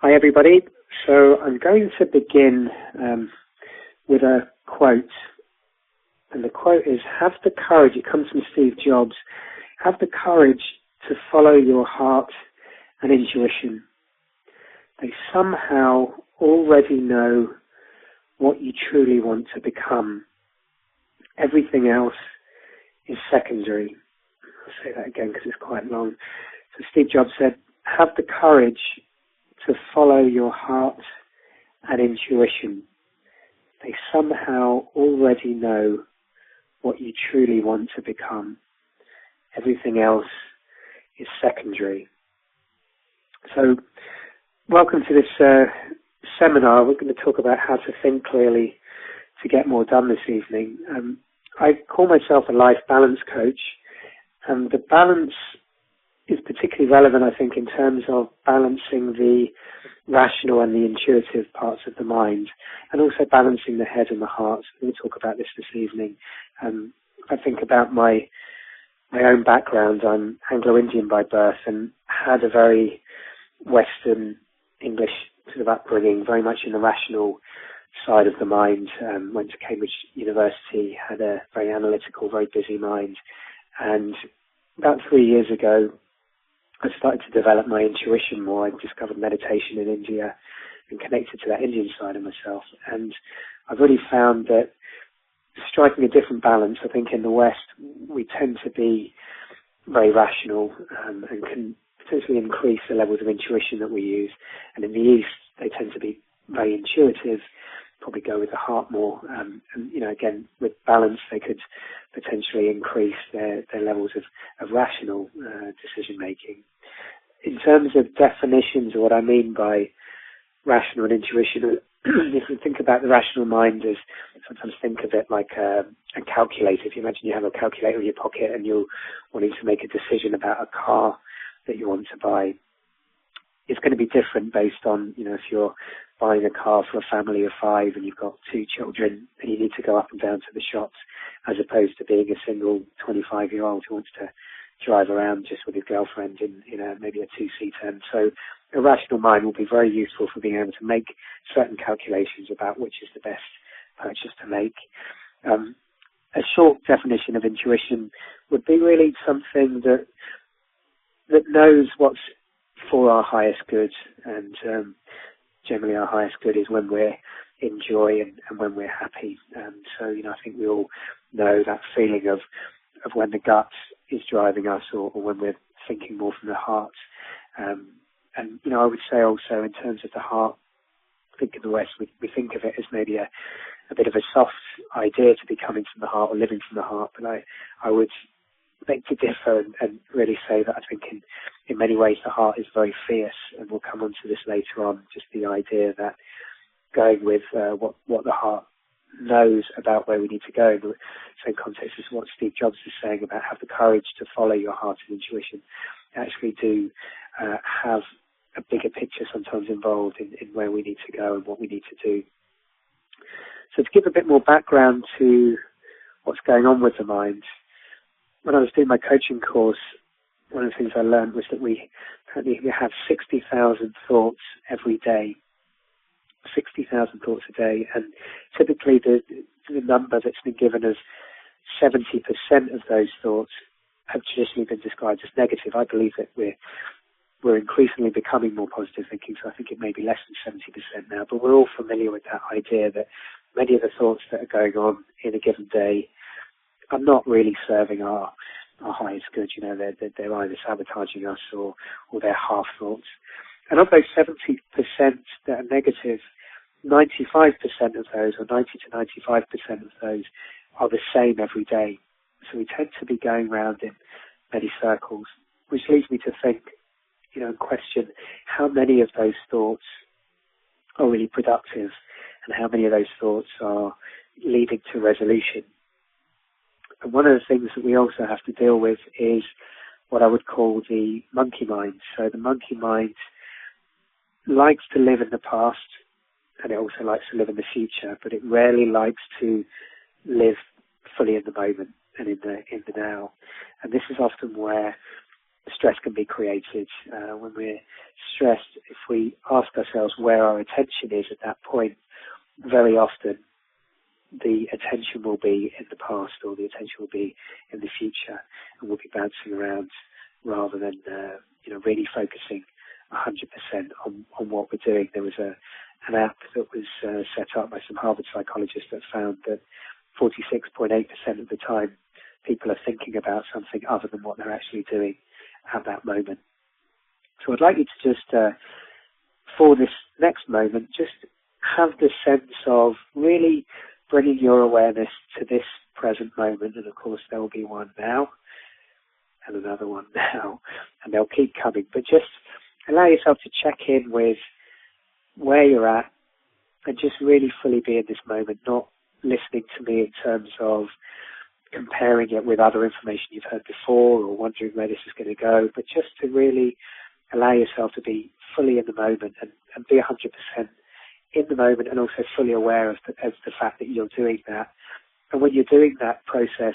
Hi, everybody. So I'm going to begin with a quote. And the quote is, have the courage, it comes from Steve Jobs, have the courage to follow your heart and intuition. They somehow already know what you truly want to become. Everything else is secondary. I'll say that again because it's quite long. So Steve Jobs said, have the courage to follow your heart and intuition. They somehow already know what you truly want to become. Everything else is secondary. So, welcome to this seminar. We're going to talk about how to think clearly to get more done this evening. I call myself a life balance coach, and the balance is particularly relevant, I think, in terms of balancing the rational and the intuitive parts of the mind, and also balancing the head and the heart. We'll talk about this evening. I think about my own background. I'm Anglo-Indian by birth and had a very Western English sort of upbringing, very much in the rational side of the mind. Went to Cambridge University, had a very analytical, very busy mind. And about 3 years ago, I started to develop my intuition more. I discovered meditation in India and connected to that Indian side of myself. And I've really found that striking a different balance, I think in the West, we tend to be very rational and can potentially increase the levels of intuition that we use. And in the East, they tend to be very intuitive, probably go with the heart more. And, again, with balance, they could potentially increase their levels of rational decision-making. In terms of definitions of what I mean by rational and intuition, if you think about the rational mind as, sometimes think of it like a calculator. If you imagine you have a calculator in your pocket and you're wanting to make a decision about a car that you want to buy, it's going to be different based on, if you're buying a car for a family of 5 and you've got 2 children and you need to go up and down to the shops, as opposed to being a single 25-year-old who wants to drive around just with his girlfriend in maybe a 2-seater. And so a rational mind will be very useful for being able to make certain calculations about which is the best purchase to make. A short definition of intuition would be really something that knows what's for our highest good, and generally our highest good is when we're in joy and when we're happy. And so, I think we all know that feeling of when the gut is driving us or when we're thinking more from the heart. And I would say also in terms of the heart, I think in the West we think of it as maybe a bit of a soft idea to be coming from the heart or living from the heart, but I would beg to differ and really say that I think in many ways the heart is very fierce, and we'll come on to this later on, just the idea that going with what the heart knows about where we need to go in the same context as what Steve Jobs is saying about have the courage to follow your heart and intuition, actually do have a bigger picture sometimes involved in where we need to go and what we need to do. So to give a bit more background to what's going on with the mind, when I was doing my coaching course, one of the things I learned was that we have 60,000 thoughts every day. 60,000 thoughts a day, and typically the number that's been given as 70% of those thoughts have traditionally been described as negative. I believe that we're increasingly becoming more positive thinking, so I think it may be less than 70% now, but we're all familiar with that idea that many of the thoughts that are going on in a given day are not really serving our highest good. They're either sabotaging us or they're half thoughts. And of those 70% that are negative, 95% of those, or 90 to 95% of those, are the same every day. So we tend to be going around in many circles, which leads me to think, and question how many of those thoughts are really productive and how many of those thoughts are leading to resolution. And one of the things that we also have to deal with is what I would call the monkey mind. So the monkey mind likes to live in the past, and it also likes to live in the future, but it rarely likes to live fully in the moment and in the now. And this is often where stress can be created. When we're stressed, if we ask ourselves where our attention is at that point, very often the attention will be in the past or the attention will be in the future, and we'll be bouncing around rather than really focusing 100% on what we're doing. There was an app that was set up by some Harvard psychologists that found that 46.8% of the time people are thinking about something other than what they're actually doing at that moment. So I'd like you to just, for this next moment, just have the sense of really bringing your awareness to this present moment. And of course there will be one now and another one now, and they'll keep coming. But just allow yourself to check in with where you're at and just really fully be in this moment, not listening to me in terms of comparing it with other information you've heard before or wondering where this is going to go, but just to really allow yourself to be fully in the moment and be 100% in the moment, and also fully aware of the fact that you're doing that. And when you're doing that process,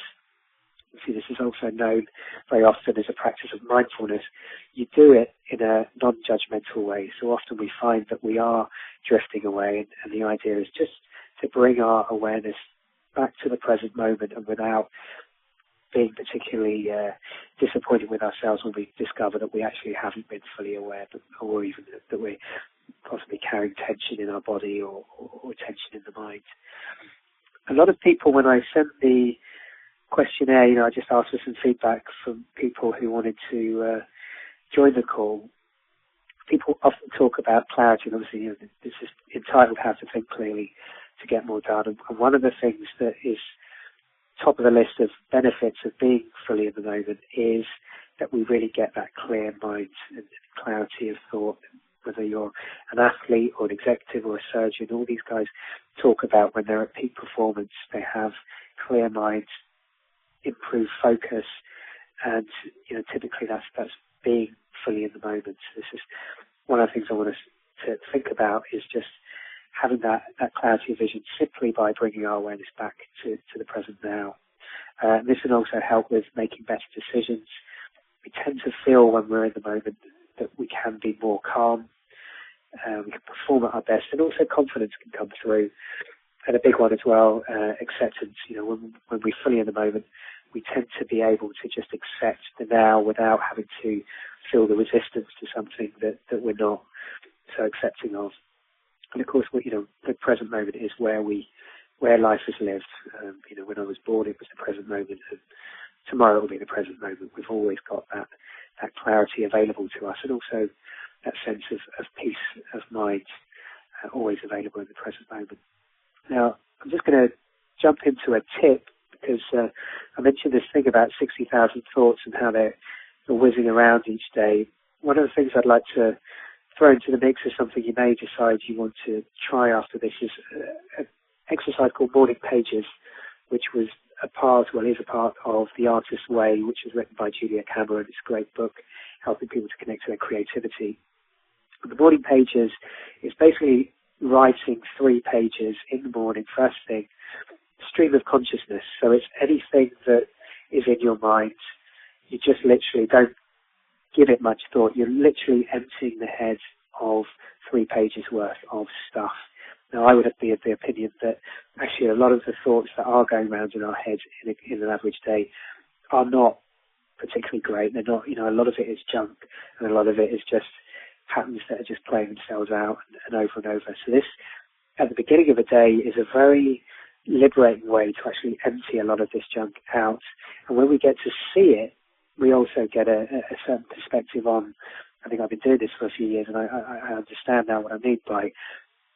see, this is also known very often as a practice of mindfulness, you do it in a non-judgmental way. So often we find that we are drifting away, and the idea is just to bring our awareness back to the present moment, and without being particularly disappointed with ourselves when we discover that we actually haven't been fully aware, or even that we're possibly carrying tension in our body or tension in the mind. A lot of people, when I sent the questionnaire, I just asked for some feedback from people who wanted to join the call. People often talk about clarity, and obviously this is entitled How to Think Clearly to Get More Done. And one of the things that is top of the list of benefits of being fully in the moment is that we really get that clear mind and clarity of thought. Whether you're an athlete or an executive or a surgeon, all these guys talk about when they're at peak performance, they have clear minds, improved focus, and typically that's being fully in the moment. So this is one of the things I want us to think about, is just having that clarity of vision simply by bringing our awareness back to the present now. This can also help with making better decisions. We tend to feel when we're in the moment that we can be more calm, we can perform at our best, and also confidence can come through. And a big one as well, acceptance. When we're fully in the moment, we tend to be able to just accept the now without having to feel the resistance to something that we're not so accepting of. And of course, the present moment is where life is lived. When I was born, it was the present moment, and tomorrow will be the present moment. We've always got that clarity available to us, and also that sense of peace of mind always available in the present moment. Now, I'm just going to jump into a tip, because I mentioned this thing about 60,000 thoughts and how they're whizzing around each day. One of the things I'd like to throw into the mix is something you may decide you want to try after this, is an exercise called Morning Pages, which is a part of The Artist's Way, which is written by Julia Cameron. It's a great book helping people to connect to their creativity. The Morning Pages is basically writing 3 pages in the morning, first thing, stream of consciousness. So it's anything that is in your mind. You just literally don't give it much thought. You're literally emptying the head of 3 pages worth of stuff. Now, I would be of the opinion that actually a lot of the thoughts that are going around in our heads in an average day are not particularly great. They're not, a lot of it is junk, and a lot of it is just patterns that are just playing themselves out and over and over. So this, at the beginning of a day, is a very liberating way to actually empty a lot of this junk out. And when we get to see it, we also get a certain perspective on, I think I've been doing this for a few years, and I understand now what I mean by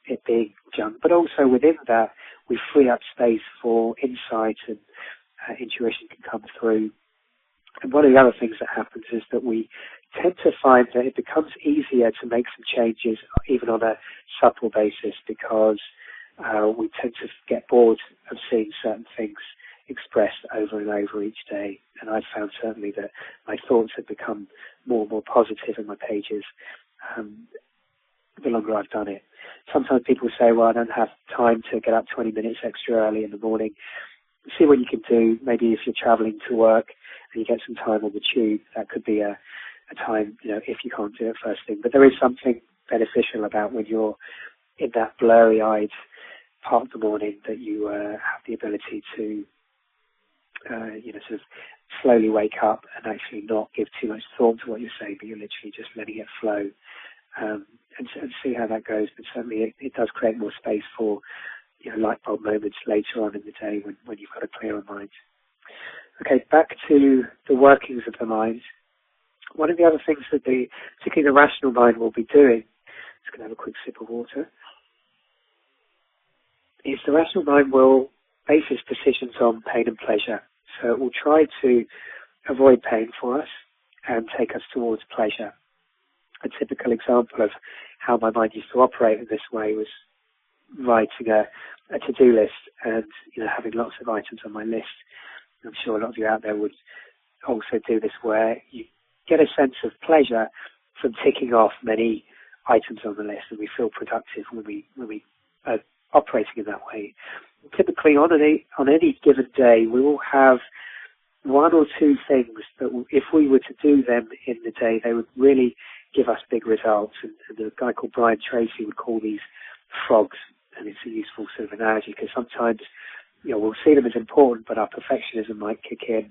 it being junk. But also within that, we free up space for insight, and intuition can come through. And one of the other things that happens is that we tend to find that it becomes easier to make some changes, even on a subtle basis, because we tend to get bored of seeing certain things expressed over and over each day. And I've found certainly that my thoughts have become more and more positive in my pages the longer I've done it. Sometimes people say, well, I don't have time to get up 20 minutes extra early in the morning. See what you can do. Maybe if you're travelling to work and you get some time on the tube, that could be a a time, if you can't do it first thing. But there is something beneficial about when you're in that blurry-eyed part of the morning that you have the ability to, sort of slowly wake up and actually not give too much thought to what you're saying, but you're literally just letting it flow, and see how that goes. But certainly it does create more space for, light bulb moments later on in the day when you've got a clearer mind. Okay, back to the workings of the mind. One of the other things that particularly the rational mind will be doing, just going to have a quick sip of water, is the rational mind will base its decisions on pain and pleasure. So it will try to avoid pain for us and take us towards pleasure. A typical example of how my mind used to operate in this way was writing a to-do list and, having lots of items on my list. I'm sure a lot of you out there would also do this, where you get a sense of pleasure from ticking off many items on the list, and we feel productive when we are operating in that way. Typically, on any given day, we will have one or two things that, if we were to do them in the day, they would really give us big results. And a guy called Brian Tracy would call these frogs, and it's a useful sort of analogy, because sometimes we'll see them as important, but our perfectionism might kick in,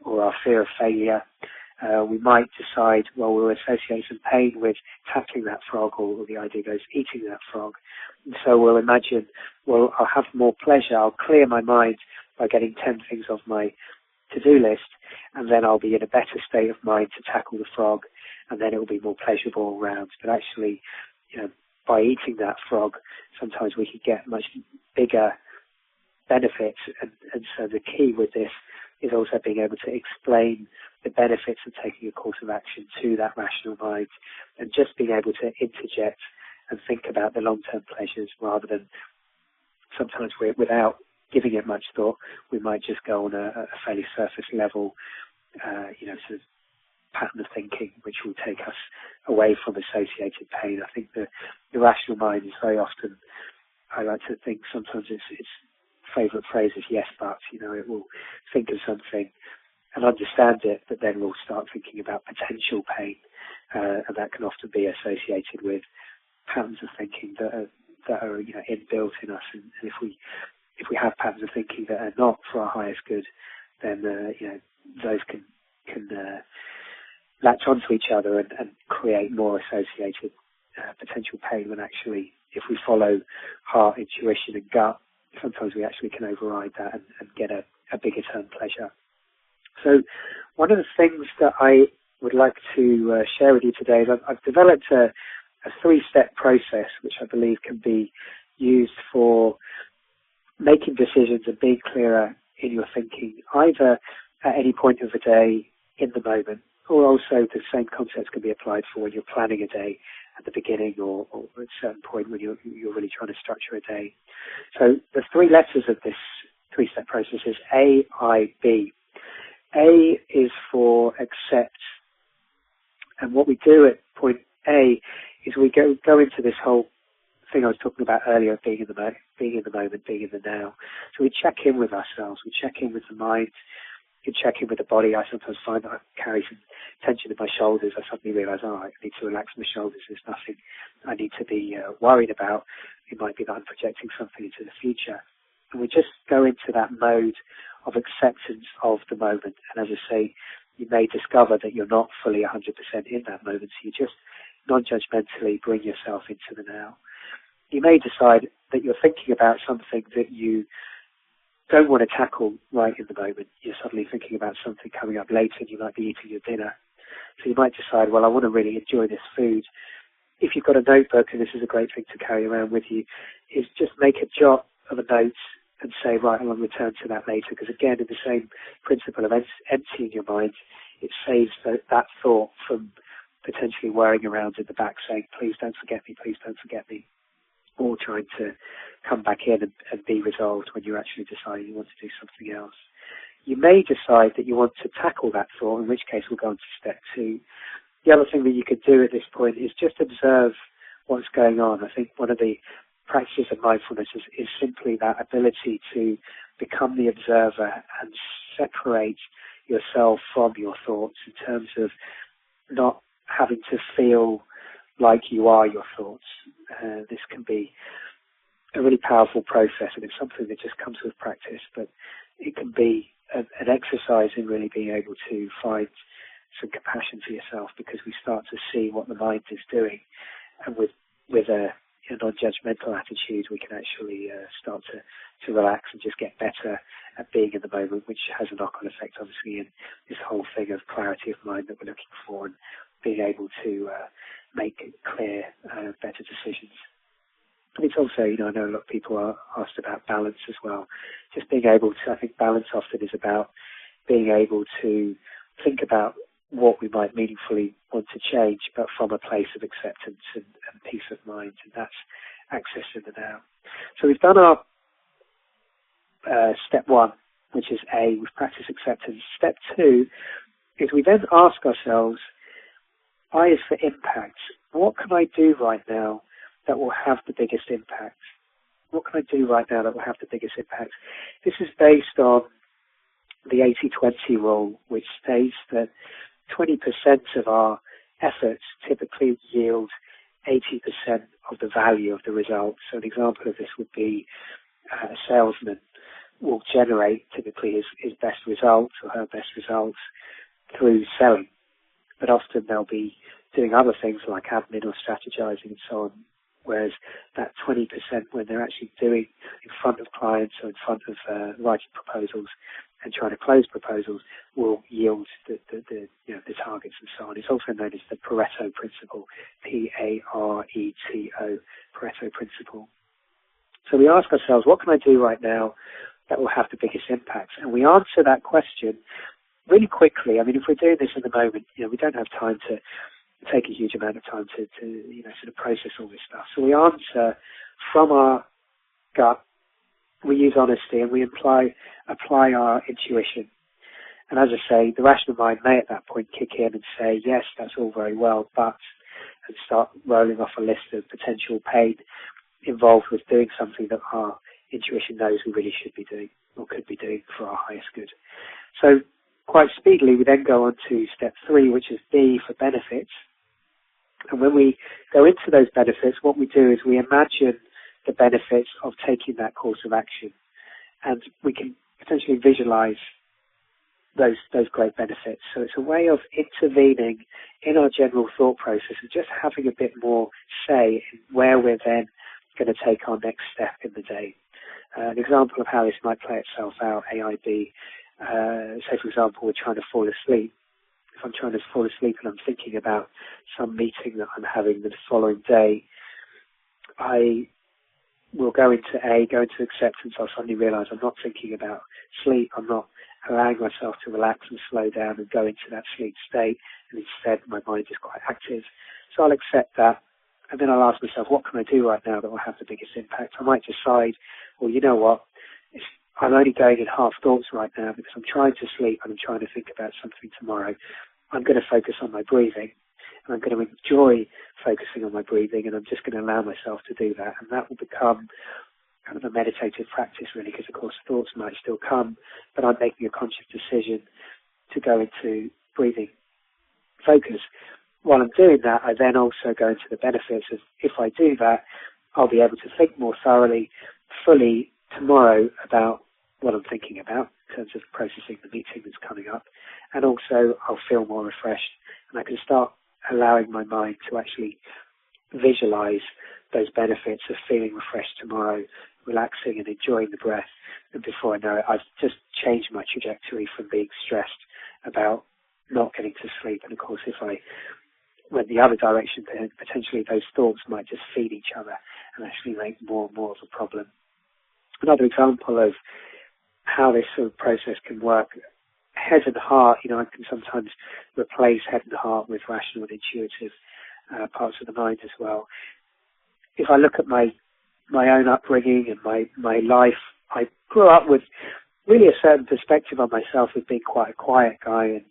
or our fear of failure. We might decide, we'll associate some pain with tackling that frog, or the idea goes eating that frog. And so we'll imagine, I'll have more pleasure, I'll clear my mind by getting 10 things off my to-do list, and then I'll be in a better state of mind to tackle the frog, and then it will be more pleasurable all round. But actually, by eating that frog, sometimes we can get much bigger benefits. And so the key with this is also being able to explain the benefits of taking a course of action to that rational mind, and just being able to interject and think about the long-term pleasures, rather than sometimes without giving it much thought, we might just go on a fairly surface level, sort of pattern of thinking, which will take us away from associated pain. I think the rational mind is very often, I like to think sometimes its favourite phrase is yes, but, it will think of something and understand it, but then we'll start thinking about potential pain, and that can often be associated with patterns of thinking that are inbuilt in us. And if we have patterns of thinking that are not for our highest good, then those can latch onto each other and create more associated potential pain, when actually, if we follow heart, intuition and gut, sometimes we actually can override that and get a bigger term pleasure. So one of the things that I would like to share with you today is I've developed a 3-step process, which I believe can be used for making decisions and being clearer in your thinking, either at any point of the day in the moment, or also the same concepts can be applied for when you're planning a day at the beginning, or at a certain point when you're really trying to structure a day. So the 3 letters of this 3-step process is A-I-B. A is for accept. And what we do at point A is we go into this whole thing I was talking about earlier, being in the moment, being in the now. So we check in with ourselves, we check in with the mind, you check in with the body. I sometimes find that I carry some tension in my shoulders. I suddenly realise, I need to relax my shoulders. There's nothing I need to be worried about. It might be that I'm projecting something into the future. And we just go into that mode of acceptance of the moment. And as I say, you may discover that you're not fully 100% in that moment. So you just non-judgmentally bring yourself into the now. You may decide that you're thinking about something that you don't want to tackle right in the moment. You're suddenly thinking about something coming up later, and you might be eating your dinner. So you might decide, I want to really enjoy this food. If you've got a notebook, and this is a great thing to carry around with you, is just make a jot of a note and say, right, I'll return to that later. Because again, in the same principle of emptying your mind, it saves that thought from potentially whirring around in the back saying, please don't forget me, please don't forget me. Or trying to come back in and be resolved when you're actually deciding you want to do something else. You may decide that you want to tackle that thought, in which case we'll go on to step 2. The other thing that you could do at this point is just observe what's going on. I think one of the practices of mindfulness is simply that ability to become the observer and separate yourself from your thoughts, in terms of not having to feel like you are your thoughts. This can be a really powerful process, and it's something that just comes with practice, but it can be an exercise in really being able to find some compassion for yourself, because we start to see what the mind is doing, and with a non-judgmental attitude, we can actually start to relax and just get better at being in the moment, which has a knock-on effect, obviously, in this whole thing of clarity of mind that we're looking for, and being able to make clear, better decisions. And it's also, I know a lot of people are asked about balance as well. Just being able to, I think balance often is about being able to think about what we might meaningfully want to change, but from a place of acceptance and peace of mind, and that's access to the now. So we've done our step one, which is A, we've practiced acceptance. Step two is we then ask ourselves, I is for impact. What can I do right now that will have the biggest impact? What can I do right now that will have the biggest impact? This is based on the 80-20 rule, which states that 20% of our efforts typically yield 80% of the value of the result. So an example of this would be a salesman will generate typically his best results or her best results through selling. But often they'll be doing other things like admin or strategizing and so on. Whereas that 20% when they're actually doing in front of clients or in front of writing proposals and trying to close proposals will yield the targets and so on. It's also known as the Pareto principle, P-A-R-E-T-O, Pareto principle. So we ask ourselves, what can I do right now that will have the biggest impact? And we answer that question really quickly. I mean, if we're doing this in the moment, we don't have time to take a huge amount of time to sort of process all this stuff. So we answer from our gut, we use honesty, and we apply our intuition. And as I say, the rational mind may at that point kick in and say, yes, that's all very well, but, and start rolling off a list of potential pain involved with doing something that our intuition knows we really should be doing or could be doing for our highest good. So quite speedily, we then go on to step 3, which is B for benefits. And when we go into those benefits, what we do is we imagine the benefits of taking that course of action. And we can potentially visualize those great benefits. So it's a way of intervening in our general thought process and just having a bit more say in where we're then going to take our next step in the day. An example of how this might play itself out, AIB, say for example, we're trying to fall asleep. If I'm trying to fall asleep and I'm thinking about some meeting that I'm having the following day, I will go into acceptance. I'll suddenly realize I'm not thinking about sleep. I'm not allowing myself to relax and slow down and go into that sleep state. And instead, my mind is quite active. So I'll accept that. And then I'll ask myself, what can I do right now that will have the biggest impact? I might decide, well, you know what? I'm only going in half thoughts right now because I'm trying to sleep and I'm trying to think about something tomorrow. I'm going to focus on my breathing, and I'm going to enjoy focusing on my breathing, and I'm just going to allow myself to do that. And that will become kind of a meditative practice, really, because, of course, thoughts might still come, but I'm making a conscious decision to go into breathing focus. While I'm doing that, I then also go into the benefits of, if I do that, I'll be able to think more thoroughly, fully tomorrow about what I'm thinking about in terms of processing the meeting that's coming up. And also I'll feel more refreshed, and I can start allowing my mind to actually visualize those benefits of feeling refreshed tomorrow, relaxing and enjoying the breath. And before I know it, I've just changed my trajectory from being stressed about not getting to sleep. And of course, if I went the other direction, then potentially those thoughts might just feed each other and actually make more and more of a problem. Another example of how this sort of process can work, head and heart, I can sometimes replace head and heart with rational and intuitive parts of the mind as well. If I look at my own upbringing and my life, I grew up with really a certain perspective on myself as being quite a quiet guy, and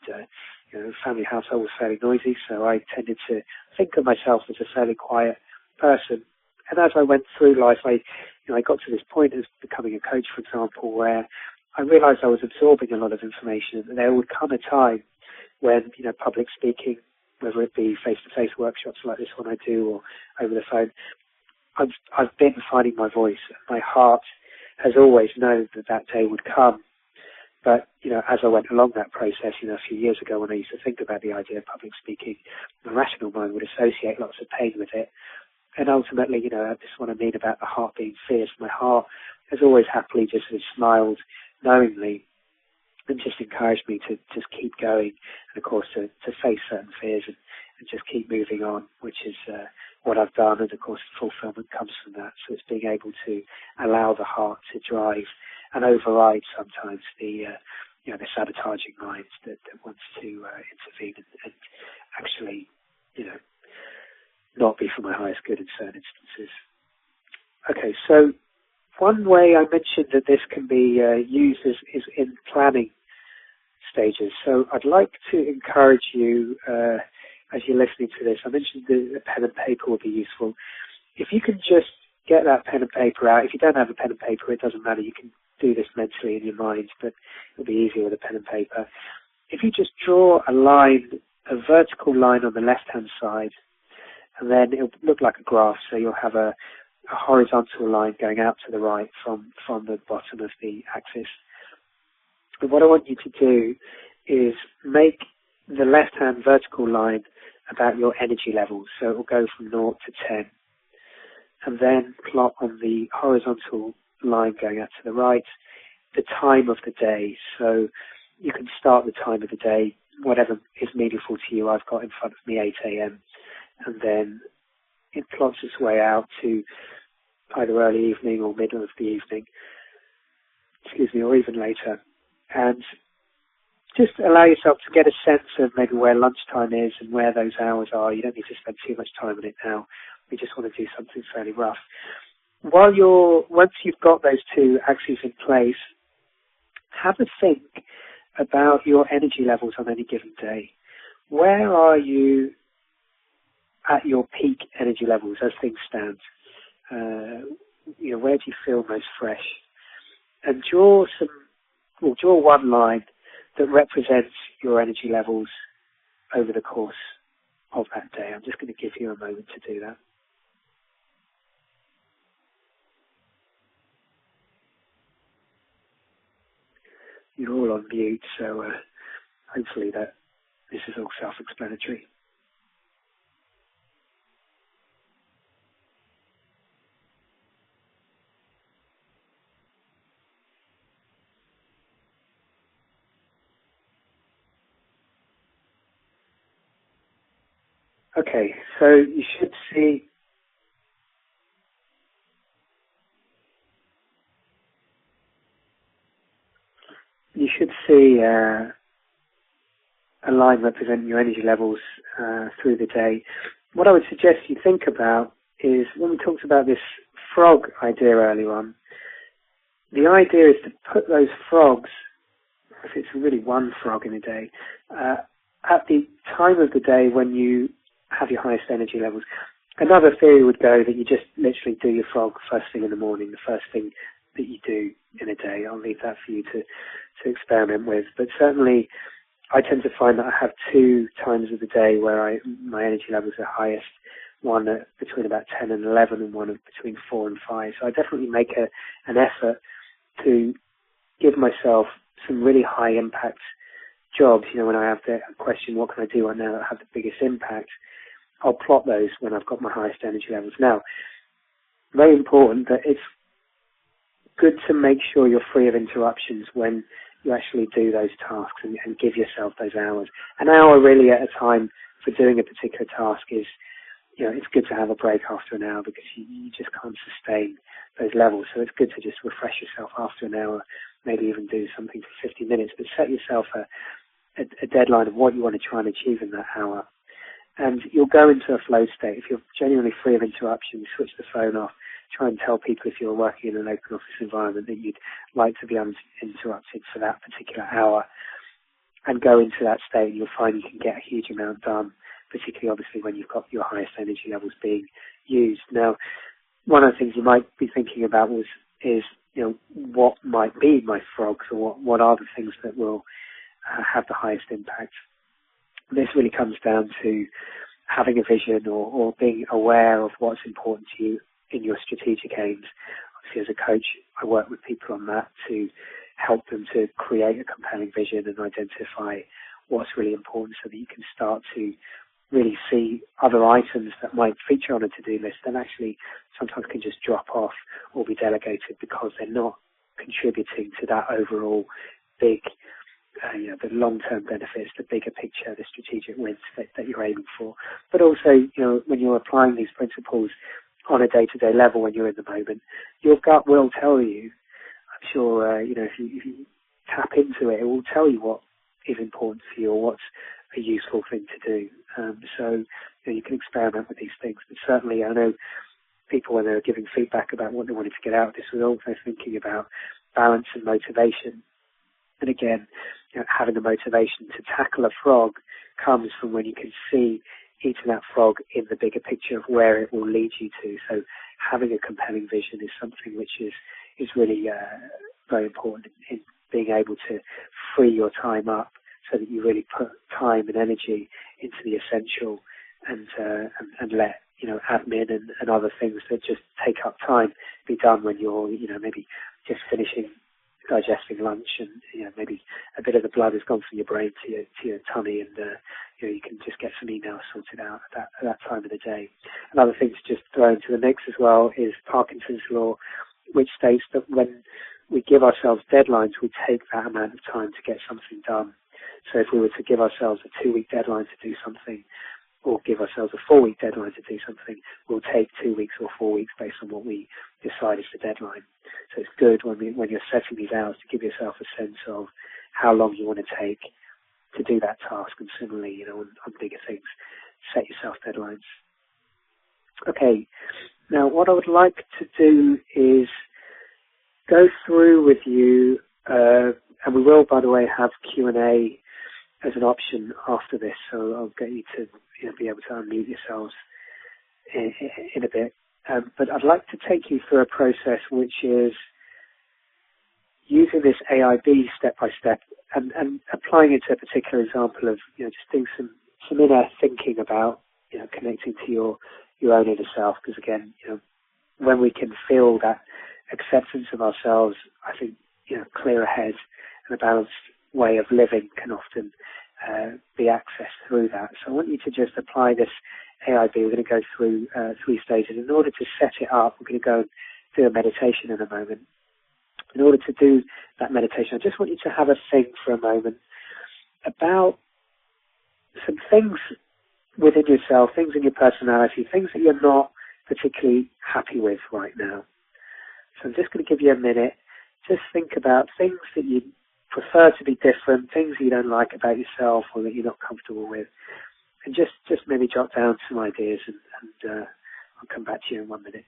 family household was fairly noisy, so I tended to think of myself as a fairly quiet person. And as I went through life, I got to this point as becoming a coach, for example, where I realized I was absorbing a lot of information, and there would come a time when, public speaking whether it be face-to-face workshops like this one I do or over the phone, I've been finding my voice. My heart has always known that that day would come. But, as I went along that process, a few years ago when I used to think about the idea of public speaking, my rational mind would associate lots of pain with it. And ultimately, this is what I mean about the heart being fierce. My heart has always happily just sort of smiled knowingly and just encouraged me to just keep going and, of course, to face certain fears and just keep moving on, which is what I've done. And, of course, fulfillment comes from that. So it's being able to allow the heart to drive and override sometimes the sabotaging mind that wants to intervene and actually, not be for my highest good in certain instances. Okay, so one way I mentioned that this can be used is in planning stages. So I'd like to encourage you, as you're listening to this, I mentioned the pen and paper would be useful. If you can just get that pen and paper out, if you don't have a pen and paper, it doesn't matter, you can do this mentally in your mind, but it'll be easier with a pen and paper. If you just draw a line, a vertical line on the left-hand side, and then it'll look like a graph, so you'll have a horizontal line going out to the right from the bottom of the axis. And what I want you to do is make the left-hand vertical line about your energy levels, so it will go from 0 to 10. And then plot on the horizontal line going out to the right the time of the day. So you can start the time of the day, whatever is meaningful to you. I've got in front of me 8 a.m. and then it plots its way out to either early evening or middle of the evening, or even later. And just allow yourself to get a sense of maybe where lunchtime is and where those hours are. You don't need to spend too much time on it now. We just want to do something fairly rough. Once you've got those two axes in place, have a think about your energy levels on any given day. Where are you at your peak energy levels as things stand? Where do you feel most fresh? And draw one line that represents your energy levels over the course of that day. I'm just going to give you a moment to do that. You're all on mute, so hopefully that this is all self-explanatory. Okay, so you should see a line representing your energy levels through the day. What I would suggest you think about is, when we talked about this frog idea earlier on, the idea is to put those frogs, if it's really one frog in a day, at the time of the day when you have your highest energy levels. Another theory would go that you just literally do your frog first thing in the morning, the first thing that you do in a day. I'll leave that for you to experiment with. But certainly I tend to find that I have two times of the day where my energy levels are highest, one at between about 10 and 11 and one at between 4 and 5. So I definitely make an effort to give myself some really high impact jobs. When I have the question, what can I do right now that have the biggest impact, I'll plot those when I've got my highest energy levels. Now, very important that it's good to make sure you're free of interruptions when you actually do those tasks and give yourself those hours. An hour really at a time for doing a particular task is, it's good to have a break after an hour because you just can't sustain those levels. So it's good to just refresh yourself after an hour, maybe even do something for 50 minutes, but set yourself a deadline of what you want to try and achieve in that hour. And you'll go into a flow state. If you're genuinely free of interruptions, switch the phone off. Try and tell people, if you're working in an open office environment, that you'd like to be uninterrupted for that particular hour, and go into that state, and you'll find you can get a huge amount done, particularly obviously when you've got your highest energy levels being used. Now, one of the things you might be thinking about is what might be my frogs, or what are the things that will have the highest impact. This really comes down to having a vision or being aware of what's important to you in your strategic aims. Obviously, as a coach, I work with people on that to help them to create a compelling vision and identify what's really important so that you can start to really see other items that might feature on a to-do list and actually sometimes can just drop off or be delegated because they're not contributing to that overall big, the long-term benefits, the bigger picture, the strategic wins that you're aiming for. But also, when you're applying these principles on a day-to-day level when you're in the moment, your gut will tell you, I'm sure, if you tap into it, it will tell you what is important for you or what's a useful thing to do. So you can experiment with these things. But certainly I know people, when they were giving feedback about what they wanted to get out of this, were also thinking about balance and motivation. And again, having the motivation to tackle a frog comes from when you can see eating that frog in the bigger picture of where it will lead you to. So having a compelling vision is something which is really very important in being able to free your time up so that you really put time and energy into the essential and let admin and other things that just take up time be done when you're maybe just finishing digesting lunch and maybe a bit of the blood has gone from your brain to your tummy and you can just get some emails sorted out at that time of the day. Another thing to just throw into the mix as well is Parkinson's law, which states that when we give ourselves deadlines, we take that amount of time to get something done. So if we were to give ourselves a 2-week deadline to do something, or give ourselves a 4-week deadline to do something, we'll take 2 weeks or 4 weeks based on what we decide is the deadline. So it's good when you're setting these hours to give yourself a sense of how long you want to take to do that task. And similarly, on bigger things, set yourself deadlines. Okay, now what I would like to do is go through with you, and we will, by the way, have Q&A as an option after this, so I'll get you to be able to unmute yourselves in a bit. But I'd like to take you through a process which is using this AIB step by step and applying it to a particular example of just doing some inner thinking about connecting to your own inner self. Because again, when we can feel that acceptance of ourselves, I think clearer heads and a balanced way of living can often be accessed through that. So I want you to just apply this AIB. We're going to go through 3 stages. In order to set it up, we're going to go and do a meditation in a moment. In order to do that meditation, I just want you to have a think for a moment about some things within yourself, things in your personality, things that you're not particularly happy with right now. So I'm just going to give you a minute. Just think about things that you prefer to be different, things you don't like about yourself or that you're not comfortable with. And just maybe jot down some ideas and I'll come back to you in 1 minute.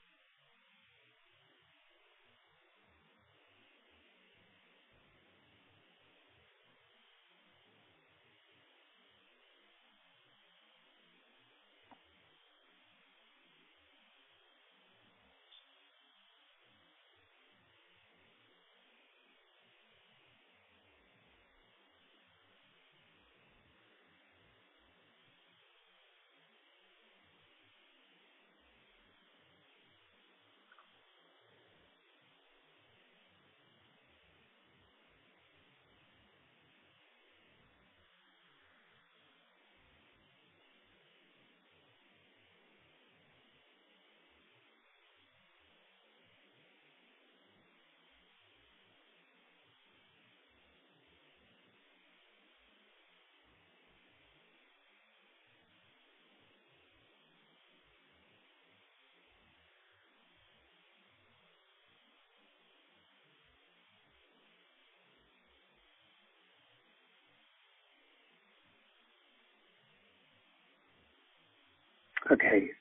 Okay,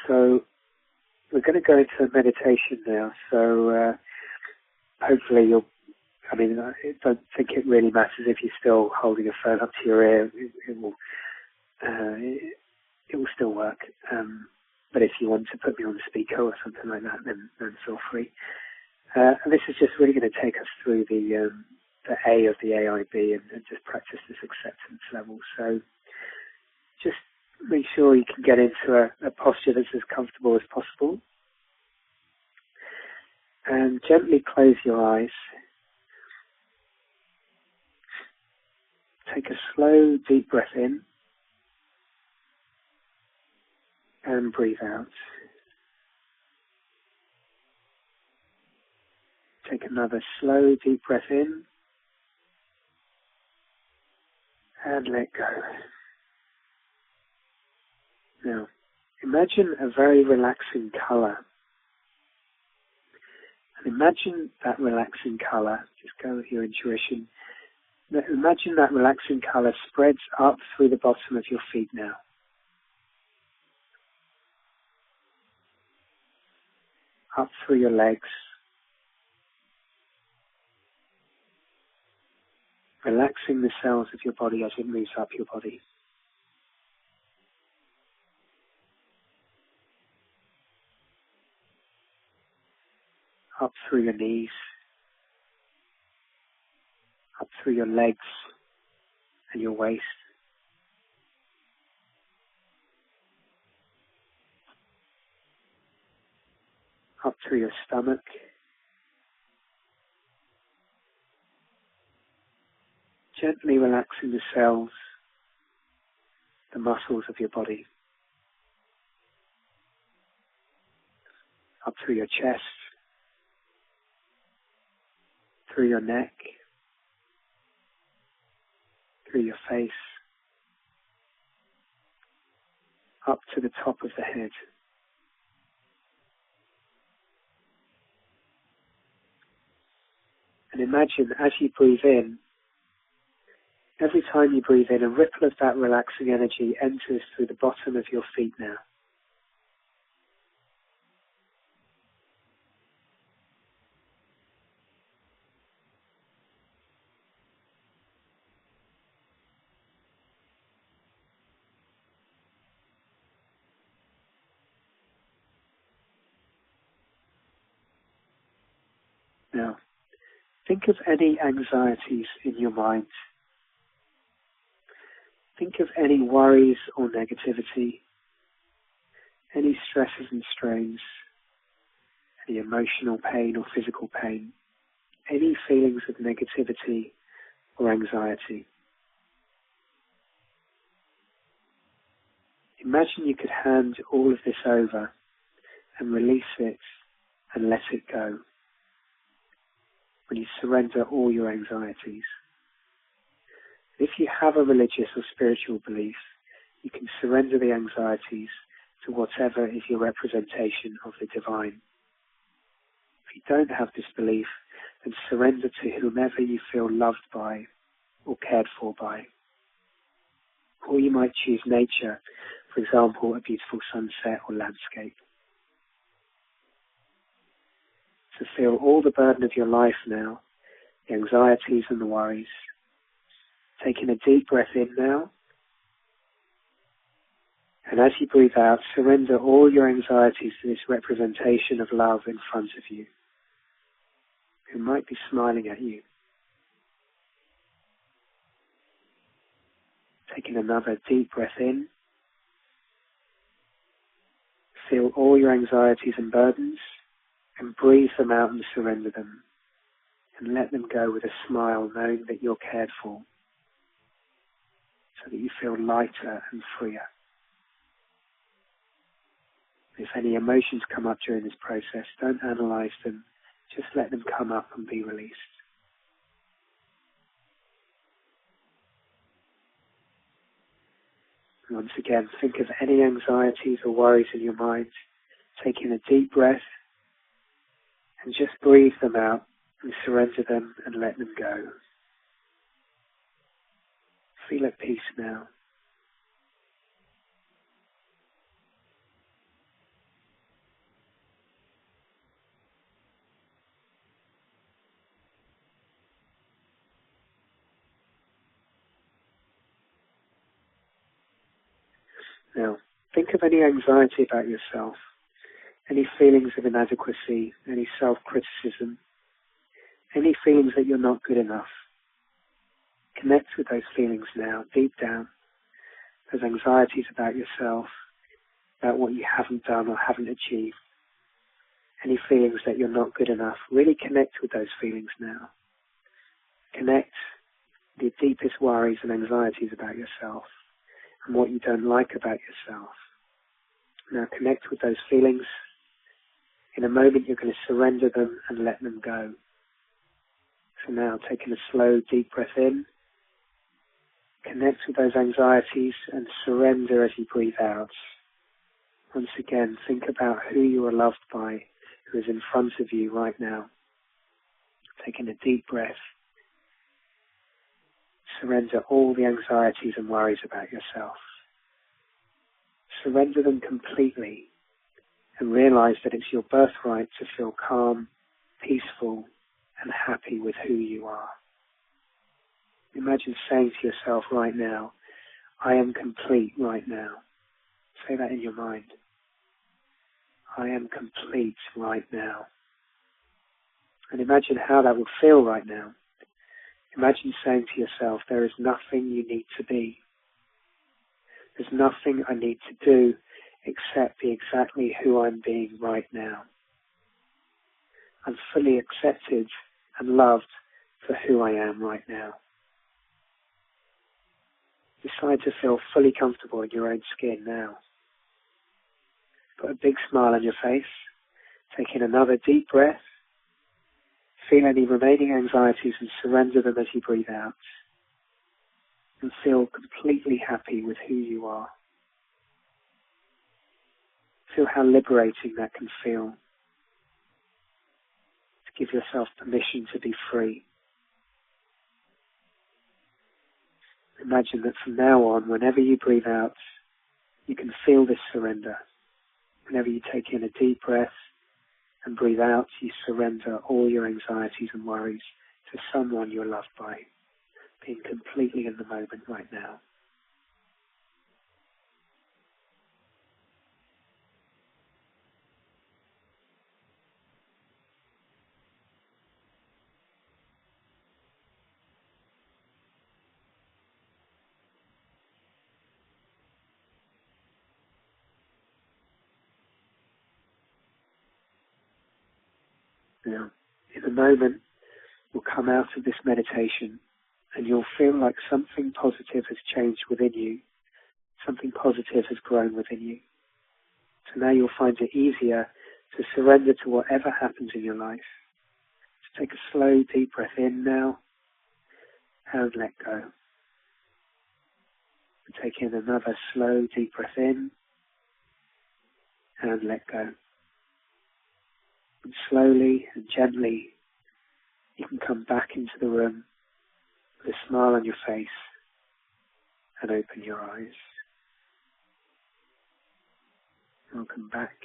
so we're going to go into meditation now. So hopefully I don't think it really matters if you're still holding a phone up to your ear. It will still work. But if you want to put me on speaker or something like that, then feel free. And this is just really going to take us through the A of the AIB and just practice this acceptance level. So Just make sure you can get into a posture that's as comfortable as possible. And gently close your eyes. Take a slow, deep breath in. And breathe out. Take another slow, deep breath in. And let go. Now, imagine a very relaxing colour. And imagine that relaxing colour. Just go with your intuition. Now, imagine that relaxing colour spreads up through the bottom of your feet now. Up through your legs. Relaxing the cells of your body as it moves up your body. Up through your knees. Up through your legs and your waist. Up through your stomach. Gently relaxing the cells, the muscles of your body. Up through your chest, through your neck, through your face, up to the top of the head. And imagine as you breathe in, every time you breathe in, a ripple of that relaxing energy enters through the bottom of your feet now. Now, think of any anxieties in your mind. Think of any worries or negativity, any stresses and strains, any emotional pain or physical pain, any feelings of negativity or anxiety. Imagine you could hand all of this over and release it and let it go when you surrender all your anxieties. If you have a religious or spiritual belief, you can surrender the anxieties to whatever is your representation of the divine. If you don't have this belief, then surrender to whomever you feel loved by or cared for by. Or you might choose nature, for example, a beautiful sunset or landscape. To feel all the burden of your life now, the anxieties and the worries. Taking a deep breath in now. And as you breathe out, surrender all your anxieties to this representation of love in front of you, who might be smiling at you. Taking another deep breath in. Feel all your anxieties and burdens and breathe them out and surrender them. And let them go with a smile, knowing that you're cared for, so that you feel lighter and freer. If any emotions come up during this process, don't analyze them, just let them come up and be released. And once again, think of any anxieties or worries in your mind, taking a deep breath, and just breathe them out and surrender them and let them go. Feel at peace now. Now, think of any anxiety about yourself, any feelings of inadequacy, any self-criticism, any feelings that you're not good enough. Connect with those feelings now, deep down, those anxieties about yourself, about what you haven't done or haven't achieved, any feelings that you're not good enough, really connect with those feelings now. Connect the deepest worries and anxieties about yourself and what you don't like about yourself. Now connect with those feelings. In a moment you're going to surrender them and let them go. So now taking a slow, deep breath in, connect with those anxieties and surrender as you breathe out. Once again, think about who you are loved by, who is in front of you right now. Taking a deep breath. Surrender all the anxieties and worries about yourself. Surrender them completely and realize that it's your birthright to feel calm, peaceful, and happy with who you are. Imagine saying to yourself right now, I am complete right now. Say that in your mind. I am complete right now. And imagine how that will feel right now. Imagine saying to yourself, there is nothing you need to be. There's nothing I need to do except be exactly who I'm being right now. I'm fully accepted and loved for who I am right now. Decide to feel fully comfortable in your own skin now. Put a big smile on your face. Take in another deep breath. Feel any remaining anxieties and surrender them as you breathe out. And feel completely happy with who you are. Feel how liberating that can feel. To give yourself permission to be free. Imagine that from now on, whenever you breathe out, you can feel this surrender. Whenever you take in a deep breath and breathe out, you surrender all your anxieties and worries to someone you're loved by, being completely in the moment right now. Now, in a moment, you'll come out of this meditation and you'll feel like something positive has changed within you. Something positive has grown within you. So now you'll find it easier to surrender to whatever happens in your life. So take a slow, deep breath in now and let go. And take in another slow, deep breath in and let go. And slowly and gently, you can come back into the room with a smile on your face and open your eyes. Welcome back.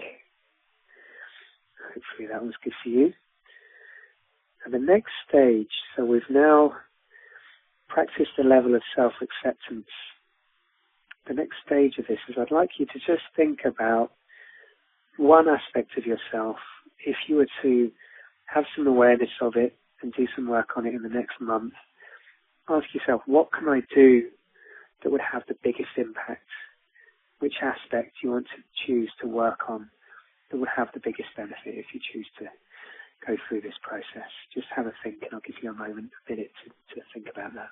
Hopefully that was good for you. And the next stage, so we've now practiced a level of self-acceptance. The next stage of this is I'd like you to just think about one aspect of yourself. If you were to have some awareness of it and do some work on it in the next month, ask yourself, what can I do that would have the biggest impact? Which aspect do you want to choose to work on that would have the biggest benefit if you choose to go through this process? Just have a think, and I'll give you a minute to think about that.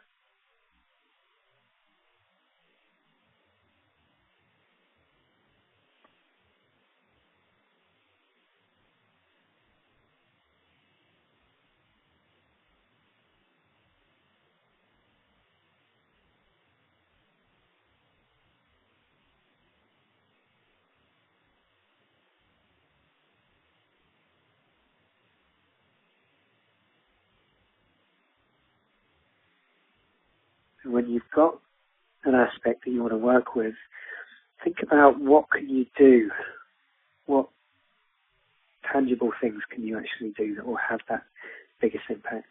And when you've got an aspect that you want to work with, think about what can you do? What tangible things can you actually do that will have that biggest impact?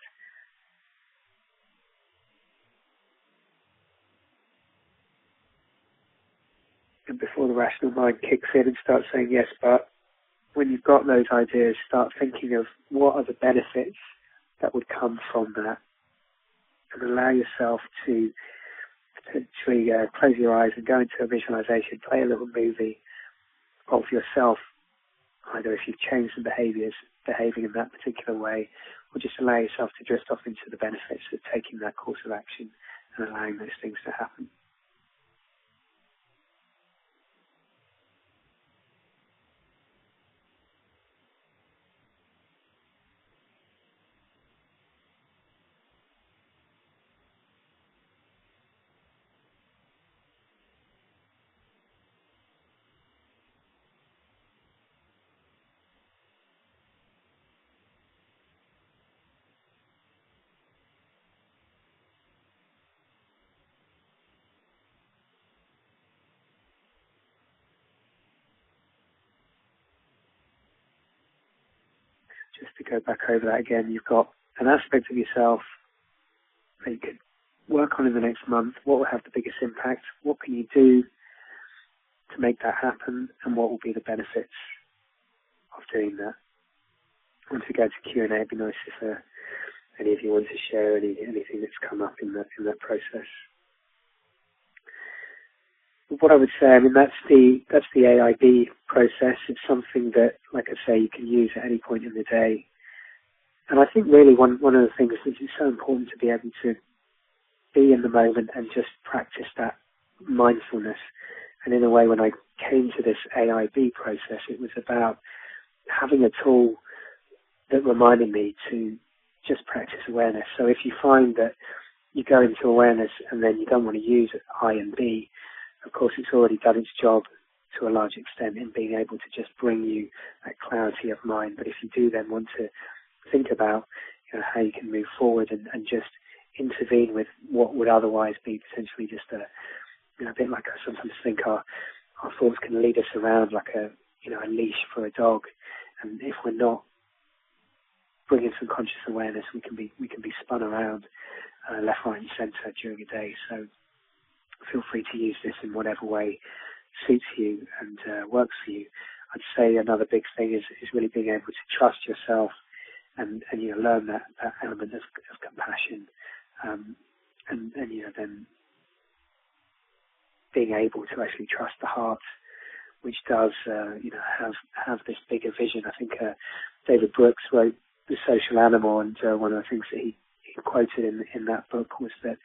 And before the rational mind kicks in and starts saying yes, but when you've got those ideas, start thinking of what are the benefits that would come from that, and allow yourself to Actually, close your eyes and go into a visualization. Play a little movie of yourself, either if you've changed some behaving in that particular way, or just allow yourself to drift off into the benefits of taking that course of action and allowing those things to happen. Just to go back over that again, you've got an aspect of yourself that you could work on in the next month. What will have the biggest impact? What can you do to make that happen? And what will be the benefits of doing that? Once we go to Q&A, it'd be nice if any of you want to share anything that's come up in that process. What I would say, I mean, that's the AIB process. It's something that, like I say, you can use at any point in the day. And I think really one of the things that is so important to be able to be in the moment and just practice that mindfulness. And in a way, when I came to this AIB process, it was about having a tool that reminded me to just practice awareness. So if you find that you go into awareness and then you don't want to use I and B, of course, it's already done its job to a large extent in being able to just bring you that clarity of mind. But if you do then want to think about how you can move forward and just intervene with what would otherwise be potentially just a bit like I sometimes think our thoughts can lead us around like a leash for a dog. And if we're not bringing some conscious awareness, we can be spun around left, right, and centre during a day. So feel free to use this in whatever way suits you and works for you. I'd say another big thing is really being able to trust yourself and learn that element of compassion, and then being able to actually trust the heart, which does have this bigger vision. I think David Brooks wrote The Social Animal, and one of the things that he quoted in that book was that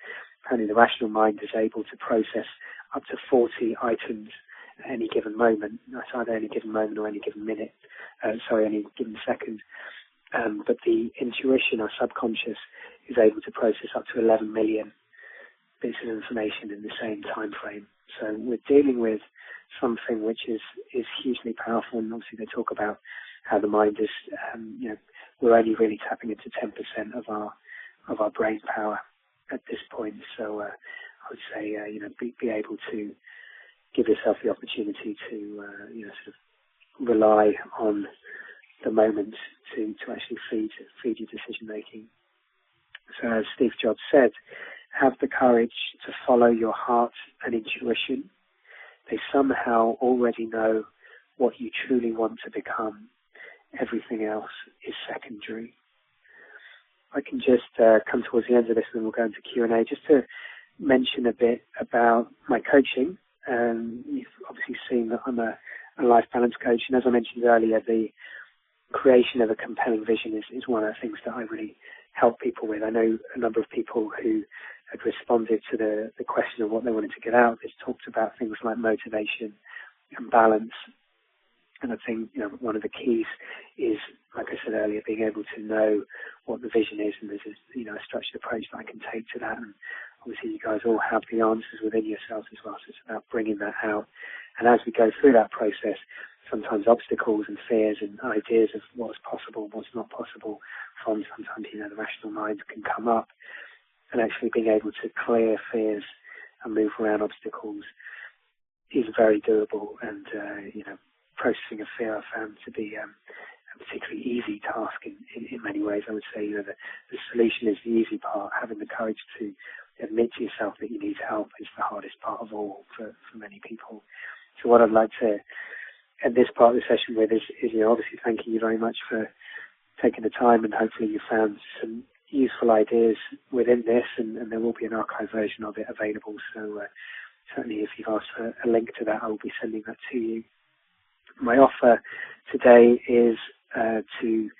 apparently the rational mind is able to process up to 40 items at any given moment. That's either any given moment or any given minute. Any given second. But the intuition, our subconscious, is able to process up to 11 million bits of information in the same time frame. So we're dealing with something which is hugely powerful. And obviously they talk about how the mind is, we're only really tapping into 10% of our brain power at this point. So I would say, be able to give yourself the opportunity to, sort of rely on the moment to actually feed your decision making. So as Steve Jobs said, have the courage to follow your heart and intuition. They somehow already know what you truly want to become. Everything else is secondary. I can just come towards the end of this and then we'll go into Q&A just to mention a bit about my coaching. You've obviously seen that I'm a life balance coach, and as I mentioned earlier, the creation of a compelling vision is one of the things that I really help people with. I know a number of people who had responded to the question of what they wanted to get out. They've talked about things like motivation and balance. And I think, one of the keys is, like I said earlier, being able to know what the vision is, and there's a structured approach that I can take to that. And obviously you guys all have the answers within yourselves as well, so it's about bringing that out. And as we go through that process, sometimes obstacles and fears and ideas of what's possible, what's not possible from sometimes, the rational mind can come up, and actually being able to clear fears and move around obstacles is very doable. And, processing of fear I found to be a particularly easy task in many ways. I would say, the solution is the easy part. Having the courage to admit to yourself that you need help is the hardest part of all for many people. So what I'd like to end this part of the session with is obviously thanking you very much for taking the time, and hopefully you found some useful ideas within this, and there will be an archive version of it available. So certainly if you've asked for a link to that, I will be sending that to you. My offer today is to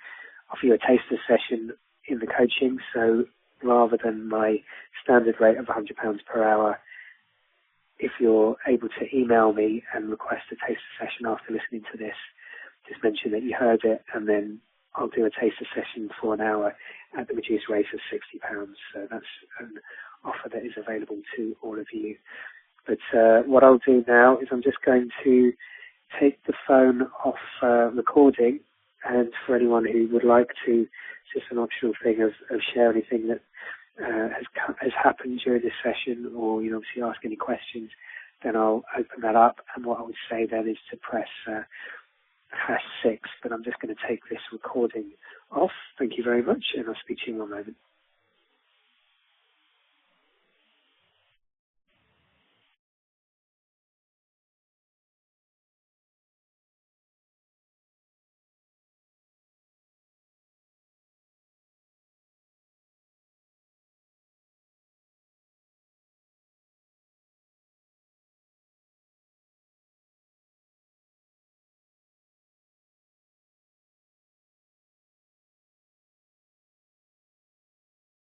offer you a taster session in the coaching. So rather than my standard rate of £100 per hour, if you're able to email me and request a taster session after listening to this, just mention that you heard it, and then I'll do a taster session for an hour at the reduced rate of £60. So that's an offer that is available to all of you. But what I'll do now is I'm just going to take the phone off recording, and for anyone who would like to, it's just an optional thing of share anything that has happened during this session, or obviously ask any questions, then I'll open that up, and what I would say then is to press #6, but I'm just going to take this recording off. Thank you very much, and I'll speak to you in one moment.